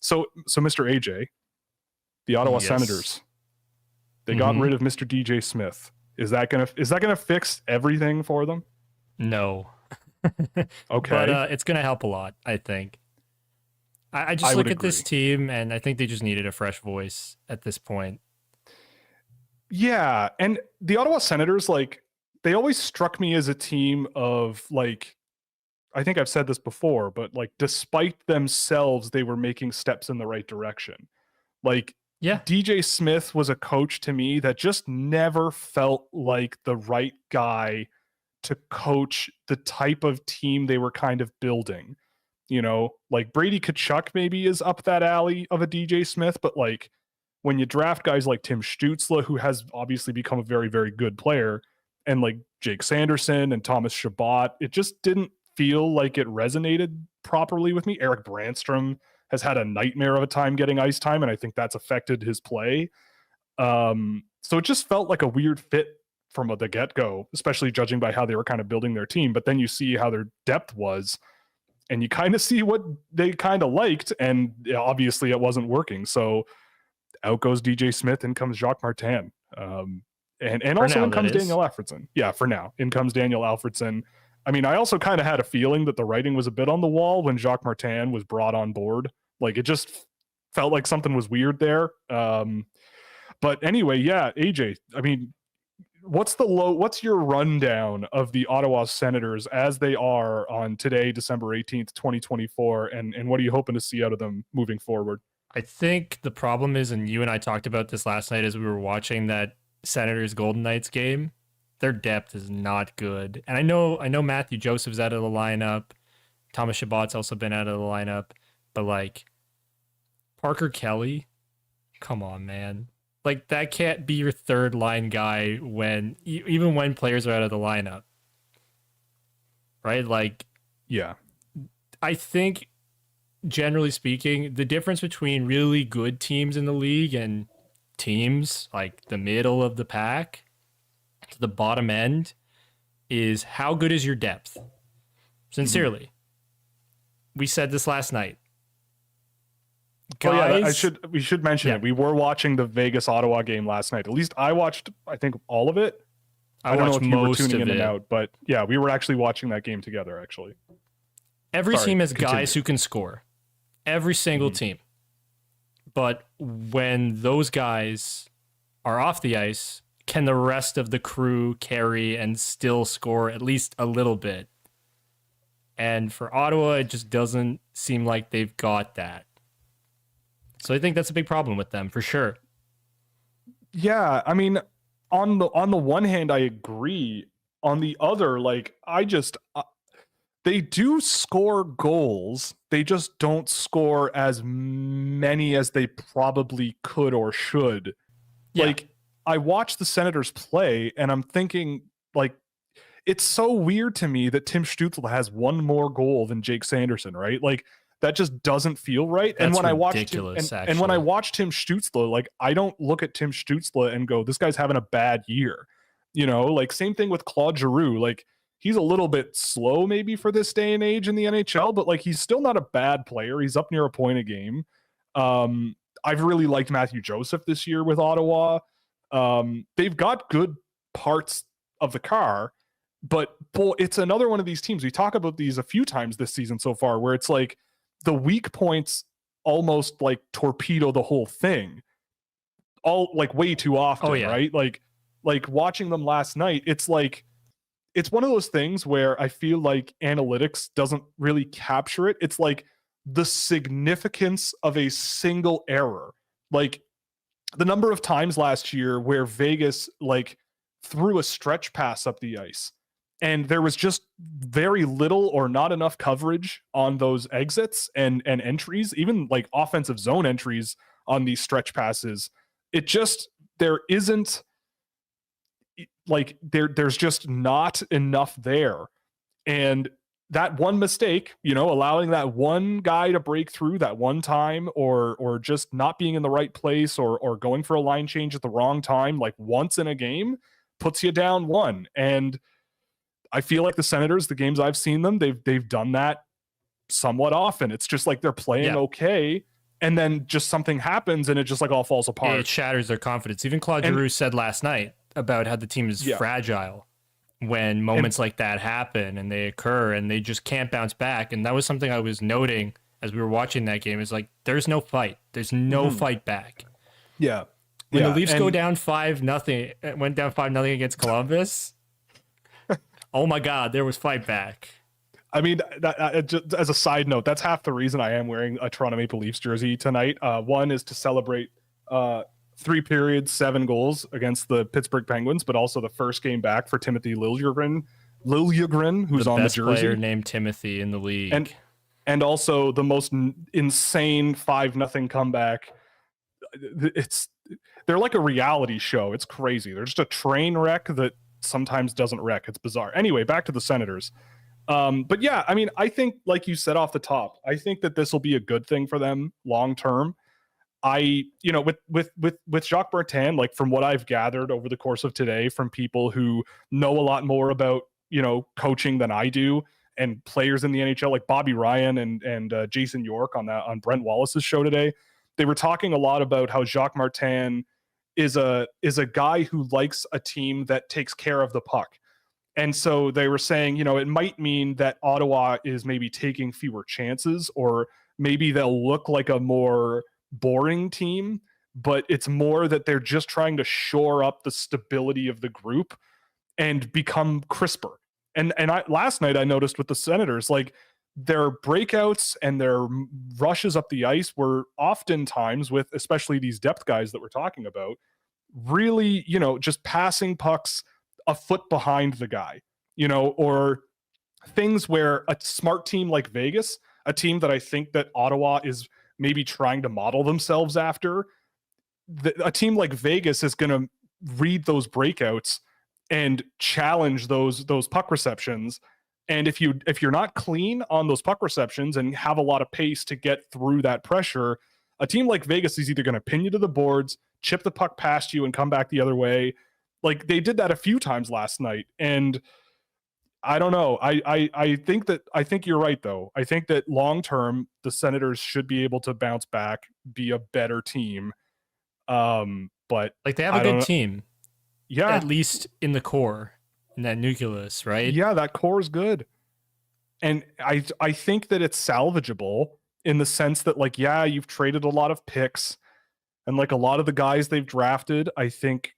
So Mr. AJ, the Ottawa Yes. Senators, they got rid of Mr. DJ Smith. Is that gonna fix everything for them? No. Okay. But it's going to help a lot, I think. I just look at this team, and I think they just needed a fresh voice at this point. Yeah, and the Ottawa Senators, like, they always struck me as a team of, like, I think I've said this before, but, like, despite themselves, they were making steps in the right direction. Like, Yeah. DJ Smith was a coach to me that just never felt like the right guy to coach the type of team they were kind of building. You know, like Brady Tkachuk maybe is up that alley of a DJ Smith, but like when you draft guys like Tim Stützle, who has obviously become a very, very good player, and like Jake Sanderson and Thomas Chabot, it just didn't feel like it resonated properly with me. Eric Brandstrom has had a nightmare of a time getting ice time, and I think that's affected his play. So it just felt like a weird fit from the get-go, especially judging by how they were kind of building their team. But then you see how their depth was, and you kind of see what they kind of liked, and obviously it wasn't working. So out goes DJ Smith, in comes Jacques Martin. And also in comes Daniel Alfredsson. Yeah, for now. In comes Daniel Alfredsson. I mean, I also kind of had a feeling that the writing was a bit on the wall when Jacques Martin was brought on board. Like, it just felt like something was weird there. But anyway, yeah, AJ, I mean, what's your rundown of the Ottawa Senators as they are on today, December 18th, 2024, and what are you hoping to see out of them moving forward? I think the problem is, and you and I talked about this last night as we were watching that Senators Golden Knights game, their depth is not good. And I know Matthew Joseph's out of the lineup. Thomas Chabot's also been out of the lineup, but like Parker Kelly, come on, man. Like, that can't be your third line guy even when players are out of the lineup. Right? Like, yeah. I think, generally speaking, the difference between really good teams in the league and teams like the middle of the pack to the bottom end is how good is your depth? Sincerely. We said this last night. Guys, we should mention it. We were watching the Vegas Ottawa game last night. At least I watched, I think, all of it. I don't know if you were tuning in and out, but yeah, we were actually watching that game together, actually. Every team has guys who can score. Every single team. But when those guys are off the ice, can the rest of the crew carry and still score at least a little bit? And for Ottawa, it just doesn't seem like they've got that. So I think that's a big problem with them, for sure. Yeah, I mean, on the one hand, I agree. On the other, like, they do score goals. They just don't score as many as they probably could or should. Yeah. Like, I watch the Senators play, and I'm thinking, like, it's so weird to me that Tim Stützle has one more goal than Jake Sanderson, right? Like, that just doesn't feel right. That's and when ridiculous, and when I watch Tim Stützle, like, I don't look at Tim Stützle and go, this guy's having a bad year. You know, like, same thing with Claude Giroux. Like, he's a little bit slow maybe for this day and age in the NHL, but like, he's still not a bad player. He's up near a point a game. I've really liked Matthew Joseph this year with Ottawa. They've got good parts of the car, but it's another one of these teams. We talk about these a few times this season so far, where it's like the weak points almost like torpedo the whole thing, all like way too often. Right? Like watching them last night, it's like, it's one of those things where I feel like analytics doesn't really capture it. It's like the significance of a single error. Like the number of times last year where Vegas like threw a stretch pass up the ice and there was just very little or not enough coverage on those exits and entries, even like offensive zone entries on these stretch passes. It just, there isn't, like, there's just not enough there. And that one mistake, you know, allowing that one guy to break through that one time, or just not being in the right place, or going for a line change at the wrong time, like once in a game, puts you down one. And I feel like the Senators, the games I've seen them, they've done that somewhat often. It's just like they're playing okay, and then just something happens and it just like all falls apart. It shatters their confidence. Even Claude And Giroux said last night about how the team is yeah, fragile when and moments like that happen and they occur and they just can't bounce back. And that was something I was noting as we were watching that game, is like, there's no fight. There's no fight back. yeah, When the yeah, Leafs go and down 5-0, went down 5-0 against Columbus. Oh my God, there was fight back. I mean, just as a side note, that's half the reason I am wearing a Toronto Maple Leafs jersey tonight. One is to celebrate 3 periods, 7 goals against the Pittsburgh Penguins, but also the first game back for Timothy Liljegren, who's The on the best jersey, player named Timothy in the league. and also the most insane 5-0 comeback. They're like a reality show. It's crazy. They're just a train wreck that sometimes doesn't wreck. It's bizarre. Anyway, back to the Senators. But yeah, I mean, I think, like you said off the top, I think that this will be a good thing for them long term. With Jacques Martin, like from what I've gathered over the course of today from people who know a lot more about, coaching than I do, and players in the NHL, like Bobby Ryan and Jason York on Brent Wallace's show today, they were talking a lot about how Jacques Martin is a guy who likes a team that takes care of the puck. And so they were saying, it might mean that Ottawa is maybe taking fewer chances, or maybe they'll look like a more boring team, but it's more that they're just trying to shore up the stability of the group and become crisper. And last night I noticed with the Senators, like their breakouts and their rushes up the ice were oftentimes, with especially these depth guys that we're talking about, really, just passing pucks a foot behind the guy, or things where a smart team like Vegas, a team that I think that Ottawa is maybe trying to model themselves after, a team like Vegas is going to read those breakouts and challenge those puck receptions. And if you're not clean on those puck receptions and have a lot of pace to get through that pressure, a team like Vegas is either going to pin you to the boards, chip the puck past you, and come back the other way. Like they did that a few times last night. And I don't know. I think you're right though. I think that long term the Senators should be able to bounce back, be a better team. But like they have a good team. Yeah. At least in the core, in that nucleus, right? Yeah, that core is good. And I think that it's salvageable in the sense that, like, yeah, you've traded a lot of picks, and like a lot of the guys they've drafted, I think,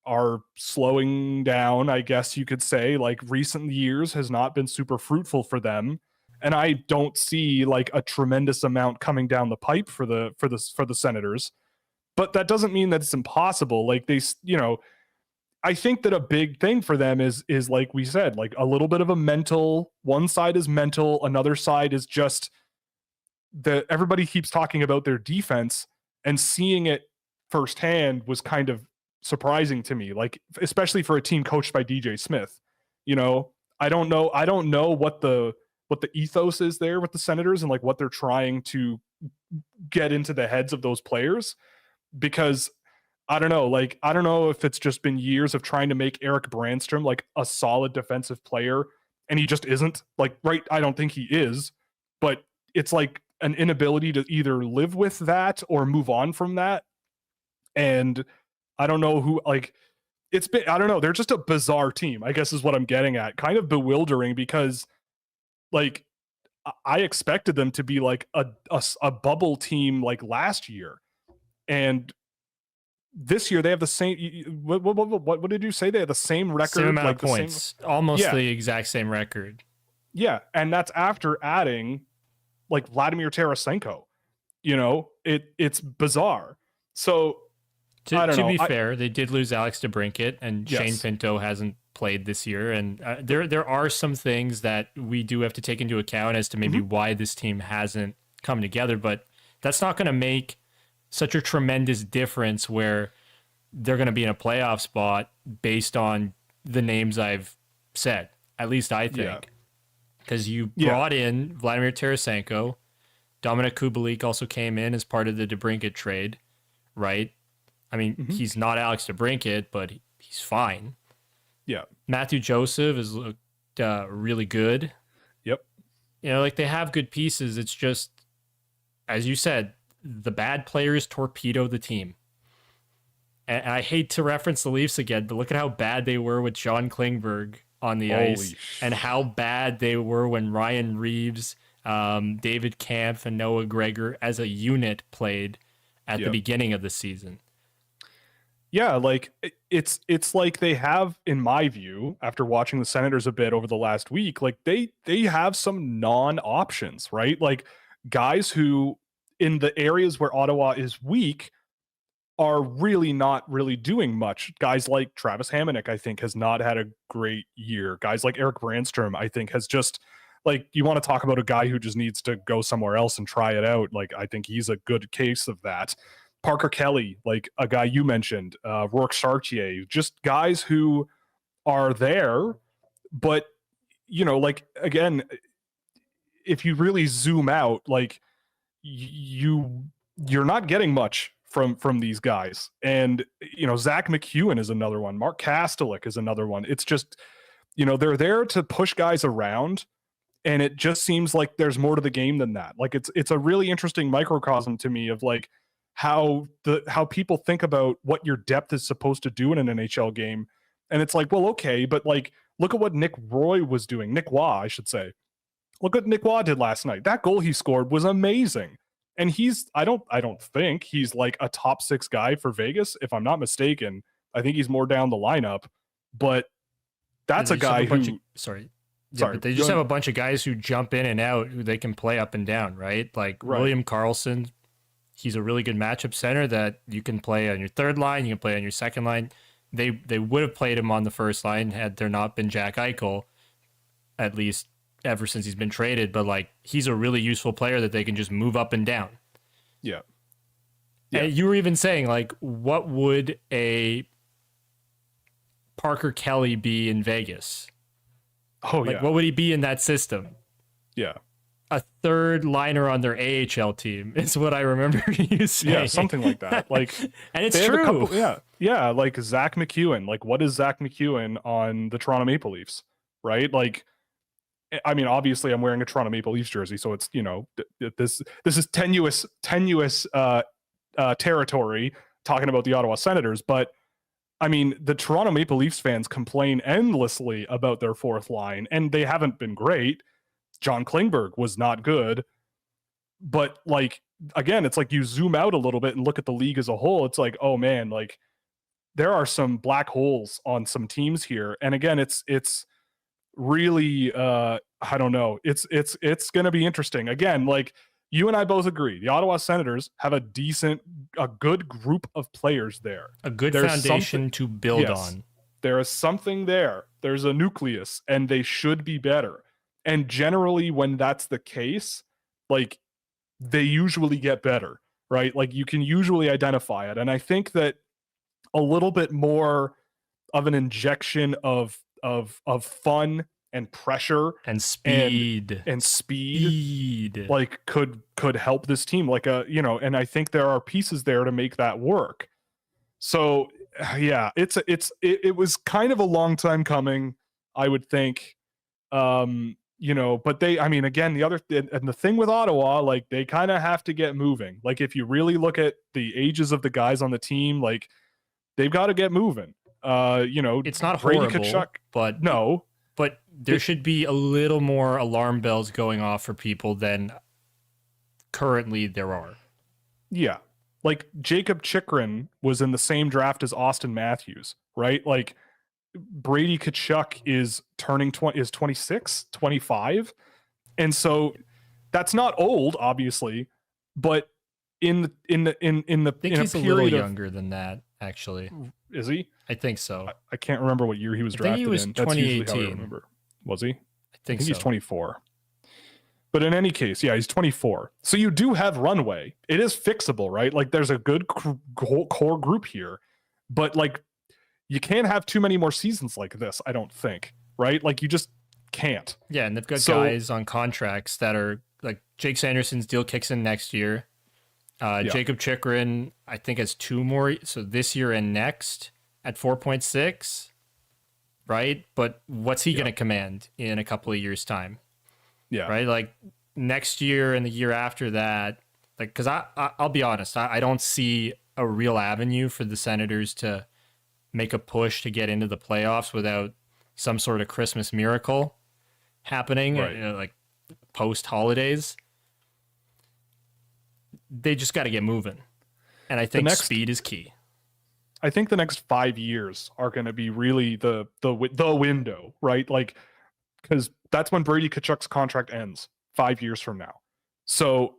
are slowing down, I guess you could say. Like recent years has not been super fruitful for them. And I don't see like a tremendous amount coming down the pipe for the Senators. But that doesn't mean that it's impossible. Like they, I think that a big thing for them is like we said, like a little bit of a mental, one side is mental, another side is just that everybody keeps talking about their defense, and seeing it firsthand was kind of surprising to me, like especially for a team coached by DJ Smith. I don't know what the ethos is there with the Senators and like what they're trying to get into the heads of those players, because I don't know if it's just been years of trying to make Eric Brandstrom like a solid defensive player, and he just isn't. Like, right, I don't think he is, but it's like an inability to either live with that or move on from that. And I don't know who, like, it's been, I don't know, they're just a bizarre team, I guess is what I'm getting at. Kind of bewildering, because like I expected them to be like a bubble team like last year, and this year they have the same. What did you say? They have the same record, same amount like of points, almost the exact same record. Yeah, and that's after adding like Vladimir Tarasenko. It's bizarre. So to be fair, they did lose Alex DeBrincat, and Shane Pinto hasn't played this year, and there are some things that we do have to take into account as to maybe why this team hasn't come together. But that's not going to make such a tremendous difference where they're going to be in a playoff spot based on the names I've said. At least I think, because you brought in Vladimir Tarasenko, Dominic Kubalik also came in as part of the DeBrincat trade, right? I mean, he's not Alex DeBrincat, but he's fine. Yeah. Matthew Joseph has looked really good. Yep. Like they have good pieces. It's just, as you said, the bad players torpedo the team. And I hate to reference the Leafs again, but look at how bad they were with John Klingberg on the ice, and how bad they were when Ryan Reeves, David Kampf, and Noah Gregor as a unit played at the beginning of the season. Yeah, like it's like they have, in my view, after watching the Senators a bit over the last week, like they have some non-options, right? Like guys who in the areas where Ottawa is weak are really not really doing much. Guys like Travis Hamonic, I think, has not had a great year. Guys like Eric Brandstrom, I think, has just, like, you want to talk about a guy who just needs to go somewhere else and try it out. Like, I think he's a good case of that. Parker Kelly, like a guy you mentioned, Rourke Chartier, just guys who are there, but, you know, like, again, if you really zoom out, like, you're not getting much from these guys. And, you know, Zach McEwen is another one. Mark Kastelik is another one. It's just, you know, they're there to push guys around, and it just seems like there's more to the game than that. Like it's a really interesting microcosm to me of like how people think about what your depth is supposed to do in an NHL game. And it's like, well, okay, but like look at what Nick Roy was doing. Nick Waugh, I should say. Look what Nick Waugh did last night. That goal he scored was amazing. And he's, I don't think he's like a top 6 guy for Vegas, if I'm not mistaken. I think he's more down the lineup, but that's a guy who, sorry, but they just have a bunch of guys who jump in and out, who they can play up and down, right? Like William Karlsson, he's a really good matchup center that you can play on your third line, you can play on your second line. They would have played him on the first line had there not been Jack Eichel, at least ever since he's been traded. But like, he's a really useful player that they can just move up and down. Yeah. And you were even saying, like, what would a Parker Kelly be in Vegas? Oh, like, what would he be in that system? Yeah. A third liner on their AHL team is what I remember you saying. Yeah, something like that. Like, and it's true. Yeah. Like Zach McEwen. Like, what is Zach McEwen on the Toronto Maple Leafs? Right? Like, I mean, obviously, I'm wearing a Toronto Maple Leafs jersey, so it's, you know, this is tenuous territory talking about the Ottawa Senators. But I mean, the Toronto Maple Leafs fans complain endlessly about their fourth line, and they haven't been great. John Klingberg was not good, but like, again, it's like you zoom out a little bit and look at the league as a whole. It's like, oh man, like there are some black holes on some teams here. And again, it's really, I don't know. It's going to be interesting. Again, like you and I both agree, the Ottawa Senators have a good group of players there. A good foundation to build on. There is something there. There's a nucleus, and they should be better. And generally, when that's the case, like they usually get better, right? Like you can usually identify it. And I think that a little bit more of an injection of fun and pressure and speed and speed like could help this team, like and I think there are pieces there to make that work. So yeah, it was kind of a long time coming, I would think. But I mean, again, the thing with Ottawa, like they kind of have to get moving. Like if you really look at the ages of the guys on the team, like they've got to get moving. It's not Brady horrible, Tkachuk, but there should be a little more alarm bells going off for people than currently there are. Yeah. Like Jacob Chikrin was in the same draft as Austin Matthews, right? Like Brady Tkachuk is turning 26, 25. And so that's not old, obviously, but in the I think he's a little younger than that, actually. Is he? I think so. I can't remember what year he was drafted in. That's usually how I remember. Was he? I think he's 24. But in any case, yeah, he's 24. So you do have runway. It is fixable, right? Like there's a good core group here, but like you can't have too many more seasons like this, I don't think, right? Like you just can't. Yeah, and they've got guys on contracts that are like Jake Sanderson's deal kicks in next year. Jacob Chikrin, I think, has 2 more. So this year and next at 4.6, right? But what's he going to command in a couple of years' time? Yeah. Right? Like next year and the year after that, Like, because I'll be honest, I don't see a real avenue for the Senators to make a push to get into the playoffs without some sort of Christmas miracle happening, Right. like post holidays. They just got to get moving. And I think speed is key. I think the next 5 years are going to be really the window, right? Like, because that's when Brady Tkachuk's contract ends 5 years from now. So,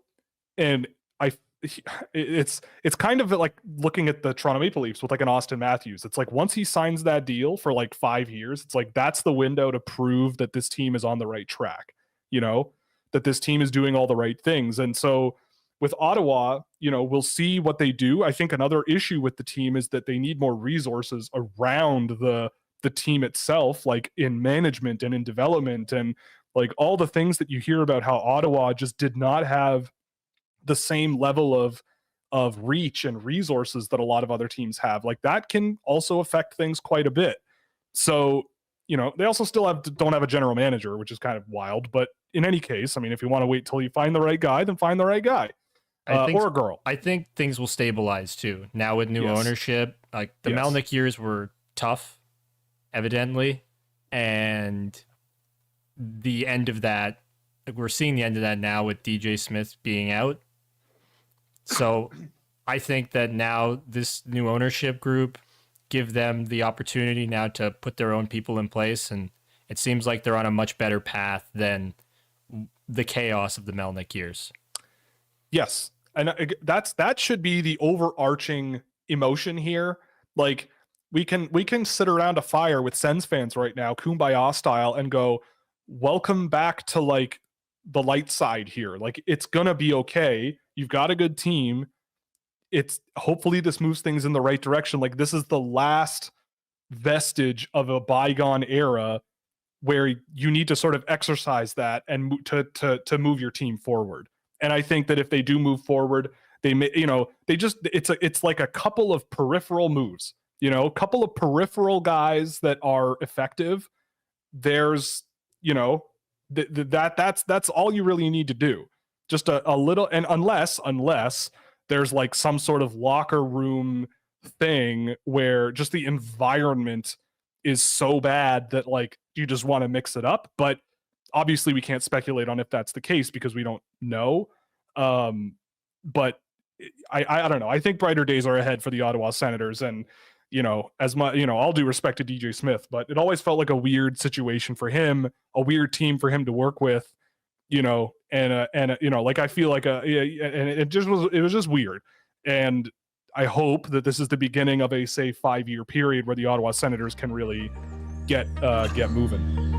and it's kind of like looking at the Toronto Maple Leafs with like an Austin Matthews. It's like once he signs that deal for like 5 years, it's like that's the window to prove that this team is on the right track, you know, that this team is doing all the right things. And so with Ottawa, you know, we'll see what they do. I think another issue with the team is that they need more resources around the team itself, like in management and in development and like all the things that you hear about how Ottawa just did not have the same level of reach and resources that a lot of other teams have. Like that can also affect things quite a bit. So, you know, they also still don't have a general manager, which is kind of wild. But in any case, I mean, if you want to wait till you find the right guy, then find the right guy. Or a girl. I think things will stabilize too. Now with new ownership, like the Melnyk years were tough, evidently. And the end of that, like we're seeing the end of that now with DJ Smith being out. So I think that now this new ownership group give them the opportunity now to put their own people in place. And it seems like they're on a much better path than the chaos of the Melnyk years. Yes. And that should be the overarching emotion here. Like we can sit around a fire with Sens fans right now, Kumbaya style, and go, welcome back to like the light side here. Like it's gonna be okay. You've got a good team. It's hopefully this moves things in the right direction. Like this is the last vestige of a bygone era where you need to sort of exercise that and to move your team forward. And I think that if they do move forward, they may, you know, it's like a couple of peripheral moves, you know, a couple of peripheral guys that are effective. There's, you know, that's all you really need to do. Just a little, and unless there's like some sort of locker room thing where just the environment is so bad that like you just want to mix it up. But obviously we can't speculate on if that's the case because we don't know. But I don't know. I think brighter days are ahead for the Ottawa Senators. And, you know, as much, you know, all due respect to DJ Smith, but it always felt like a weird situation for him, a weird team for him to work with, you know, and you know, like I feel like and it was just weird. And I hope that this is the beginning of a, say, 5-year period where the Ottawa Senators can really get moving.